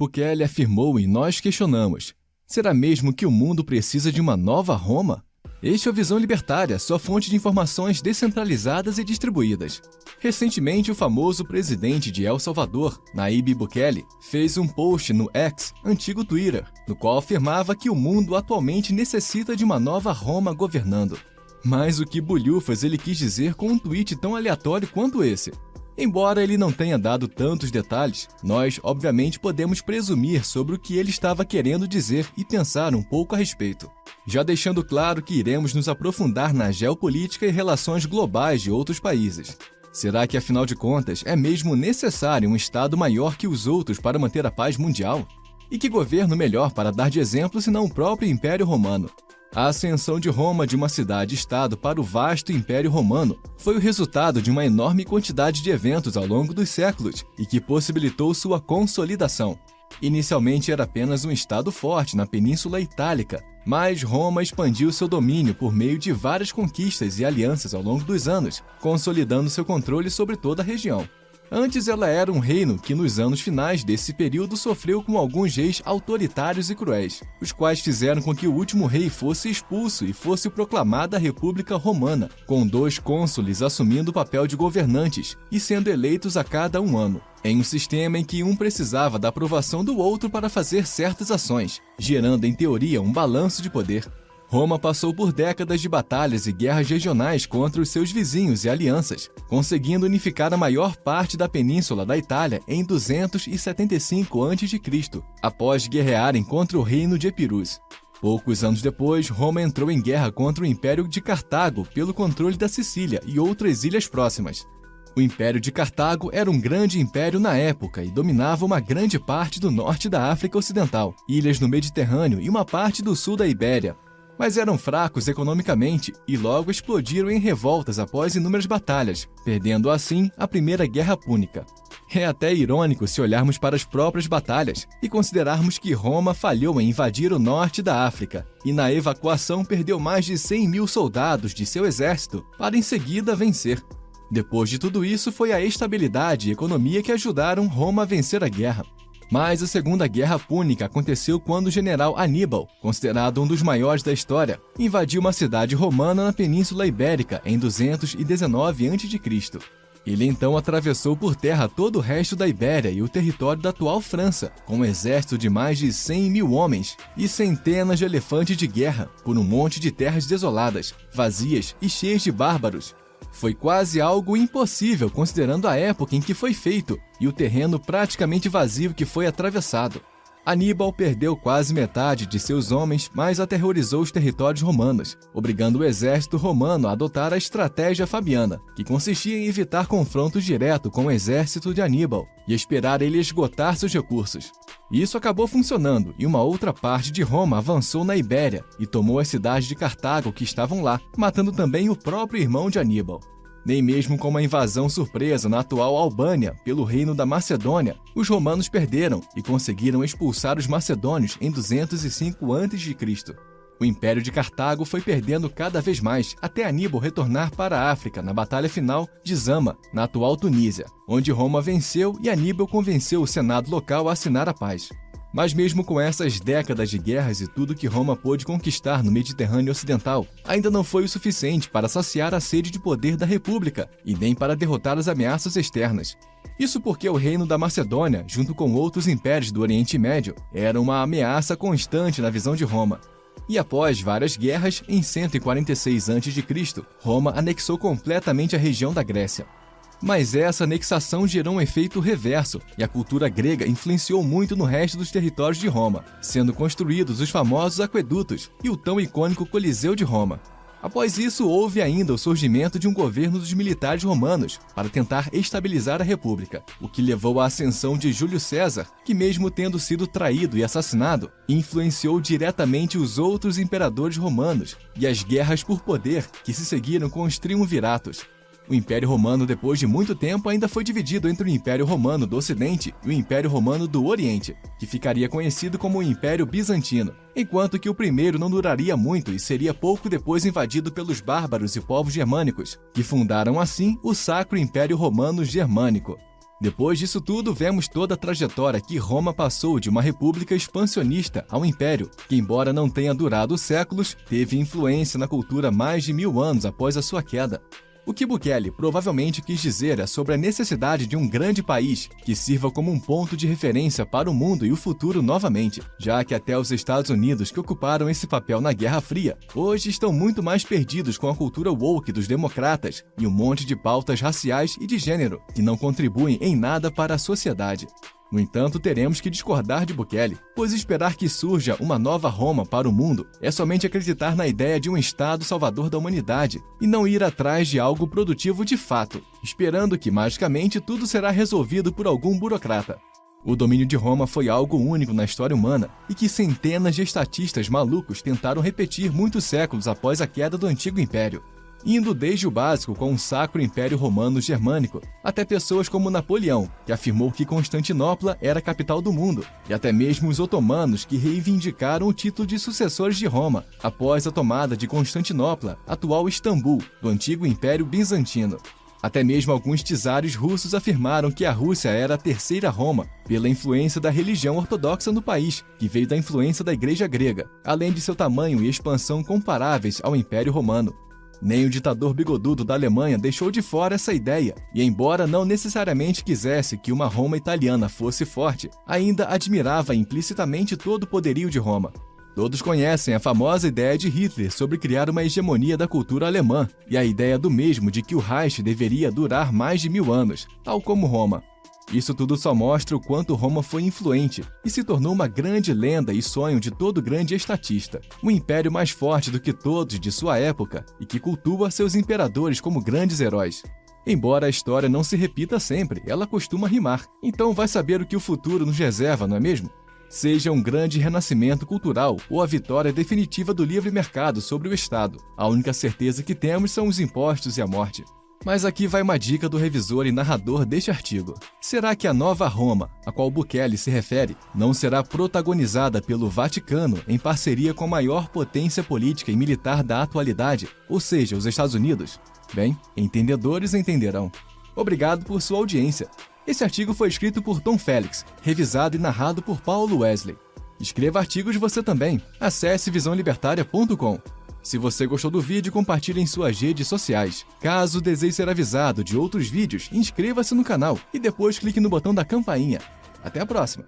Bukele afirmou e nós questionamos: será mesmo que o mundo precisa de uma nova Roma? Este é o Visão Libertária, sua fonte de informações descentralizadas e distribuídas. Recentemente, o famoso presidente de El Salvador, Nayib Bukele, fez um post no X, antigo Twitter, no qual afirmava que o mundo atualmente necessita de uma nova Roma governando. Mas o que bulhufas ele quis dizer com um tweet tão aleatório quanto esse? Embora ele não tenha dado tantos detalhes, nós, obviamente, podemos presumir sobre o que ele estava querendo dizer e pensar um pouco a respeito. Já deixando claro que iremos nos aprofundar na geopolítica e relações globais de outros países. Será que, afinal de contas, é mesmo necessário um Estado maior que os outros para manter a paz mundial? E que governo melhor para dar de exemplo senão o próprio Império Romano? A ascensão de Roma de uma cidade-estado para o vasto Império Romano foi o resultado de uma enorme quantidade de eventos ao longo dos séculos e que possibilitou sua consolidação. Inicialmente era apenas um estado forte na Península Itálica, mas Roma expandiu seu domínio por meio de várias conquistas e alianças ao longo dos anos, consolidando seu controle sobre toda a região. Antes ela era um reino que nos anos finais desse período sofreu com alguns reis autoritários e cruéis, os quais fizeram com que o último rei fosse expulso e fosse proclamada a República Romana, com 2 cônsules assumindo o papel de governantes e sendo eleitos a cada um ano, em um sistema em que um precisava da aprovação do outro para fazer certas ações, gerando em teoria um balanço de poder. Roma passou por décadas de batalhas e guerras regionais contra os seus vizinhos e alianças, conseguindo unificar a maior parte da península da Itália em 275 a.C., após guerrearem contra o reino de Epirus. Poucos anos depois, Roma entrou em guerra contra o Império de Cartago pelo controle da Sicília e outras ilhas próximas. O Império de Cartago era um grande império na época e dominava uma grande parte do norte da África Ocidental, ilhas no Mediterrâneo e uma parte do sul da Ibéria. Mas eram fracos economicamente e logo explodiram em revoltas após inúmeras batalhas, perdendo assim a Primeira Guerra Púnica. É até irônico se olharmos para as próprias batalhas e considerarmos que Roma falhou em invadir o norte da África e na evacuação perdeu mais de 100 mil soldados de seu exército para em seguida vencer. Depois de tudo isso, foi a estabilidade e economia que ajudaram Roma a vencer a guerra. Mas a Segunda Guerra Púnica aconteceu quando o general Aníbal, considerado um dos maiores da história, invadiu uma cidade romana na Península Ibérica em 219 a.C. Ele então atravessou por terra todo o resto da Ibéria e o território da atual França, com um exército de mais de 100 mil homens e centenas de elefantes de guerra por um monte de terras desoladas, vazias e cheias de bárbaros. Foi quase algo impossível considerando a época em que foi feito e o terreno praticamente vazio que foi atravessado. Aníbal perdeu quase metade de seus homens, mas aterrorizou os territórios romanos, obrigando o exército romano a adotar a estratégia fabiana, que consistia em evitar confronto direto com o exército de Aníbal e esperar ele esgotar seus recursos. Isso acabou funcionando e uma outra parte de Roma avançou na Ibéria e tomou as cidades de Cartago que estavam lá, matando também o próprio irmão de Aníbal. Nem mesmo com uma invasão surpresa na atual Albânia pelo reino da Macedônia, os romanos perderam e conseguiram expulsar os macedônios em 205 a.C. O Império de Cartago foi perdendo cada vez mais até Aníbal retornar para a África na batalha final de Zama, na atual Tunísia, onde Roma venceu e Aníbal convenceu o Senado local a assinar a paz. Mas mesmo com essas décadas de guerras e tudo que Roma pôde conquistar no Mediterrâneo Ocidental, ainda não foi o suficiente para saciar a sede de poder da República e nem para derrotar as ameaças externas. Isso porque o reino da Macedônia, junto com outros impérios do Oriente Médio, era uma ameaça constante na visão de Roma. E após várias guerras, em 146 a.C., Roma anexou completamente a região da Grécia. Mas essa anexação gerou um efeito reverso e a cultura grega influenciou muito no resto dos territórios de Roma, sendo construídos os famosos aquedutos e o tão icônico Coliseu de Roma. Após isso, houve ainda o surgimento de um governo dos militares romanos para tentar estabilizar a República, o que levou à ascensão de Júlio César, que mesmo tendo sido traído e assassinado, influenciou diretamente os outros imperadores romanos e as guerras por poder que se seguiram com os triunviratos. O Império Romano, depois de muito tempo, ainda foi dividido entre o Império Romano do Ocidente e o Império Romano do Oriente, que ficaria conhecido como o Império Bizantino, enquanto que o primeiro não duraria muito e seria pouco depois invadido pelos bárbaros e povos germânicos, que fundaram assim o Sacro Império Romano Germânico. Depois disso tudo, vemos toda a trajetória que Roma passou de uma república expansionista a um império, que embora não tenha durado séculos, teve influência na cultura mais de 1000 anos após a sua queda. O que Bukele provavelmente quis dizer é sobre a necessidade de um grande país que sirva como um ponto de referência para o mundo e o futuro novamente, já que até os Estados Unidos, que ocuparam esse papel na Guerra Fria, hoje estão muito mais perdidos com a cultura woke dos democratas e um monte de pautas raciais e de gênero que não contribuem em nada para a sociedade. No entanto, teremos que discordar de Bukele, pois esperar que surja uma nova Roma para o mundo é somente acreditar na ideia de um Estado salvador da humanidade e não ir atrás de algo produtivo de fato, esperando que magicamente tudo será resolvido por algum burocrata. O domínio de Roma foi algo único na história humana e que centenas de estatistas malucos tentaram repetir muitos séculos após a queda do Antigo Império. Indo desde o básico com o Sacro Império Romano Germânico, até pessoas como Napoleão, que afirmou que Constantinopla era a capital do mundo, e até mesmo os otomanos, que reivindicaram o título de sucessores de Roma, após a tomada de Constantinopla, atual Istambul, do antigo Império Bizantino. Até mesmo alguns czares russos afirmaram que a Rússia era a terceira Roma, pela influência da religião ortodoxa no país, que veio da influência da Igreja grega, além de seu tamanho e expansão comparáveis ao Império Romano. Nem o ditador bigodudo da Alemanha deixou de fora essa ideia, e embora não necessariamente quisesse que uma Roma italiana fosse forte, ainda admirava implicitamente todo o poderio de Roma. Todos conhecem a famosa ideia de Hitler sobre criar uma hegemonia da cultura alemã, e a ideia do mesmo de que o Reich deveria durar mais de 1000 anos, tal como Roma. Isso tudo só mostra o quanto Roma foi influente e se tornou uma grande lenda e sonho de todo grande estatista, um império mais forte do que todos de sua época e que cultua seus imperadores como grandes heróis. Embora a história não se repita sempre, ela costuma rimar, então vai saber o que o futuro nos reserva, não é mesmo? Seja um grande renascimento cultural ou a vitória definitiva do livre mercado sobre o Estado, a única certeza que temos são os impostos e a morte. Mas aqui vai uma dica do revisor e narrador deste artigo. Será que a nova Roma, a qual Bukele se refere, não será protagonizada pelo Vaticano em parceria com a maior potência política e militar da atualidade, ou seja, os Estados Unidos? Bem, entendedores entenderão. Obrigado por sua audiência. Esse artigo foi escrito por Tom Félix, revisado e narrado por Paulo Wesley. Escreva artigos você também. Acesse visãolibertaria.com. Se você gostou do vídeo, compartilhe em suas redes sociais. Caso deseje ser avisado de outros vídeos, inscreva-se no canal e depois clique no botão da campainha. Até a próxima!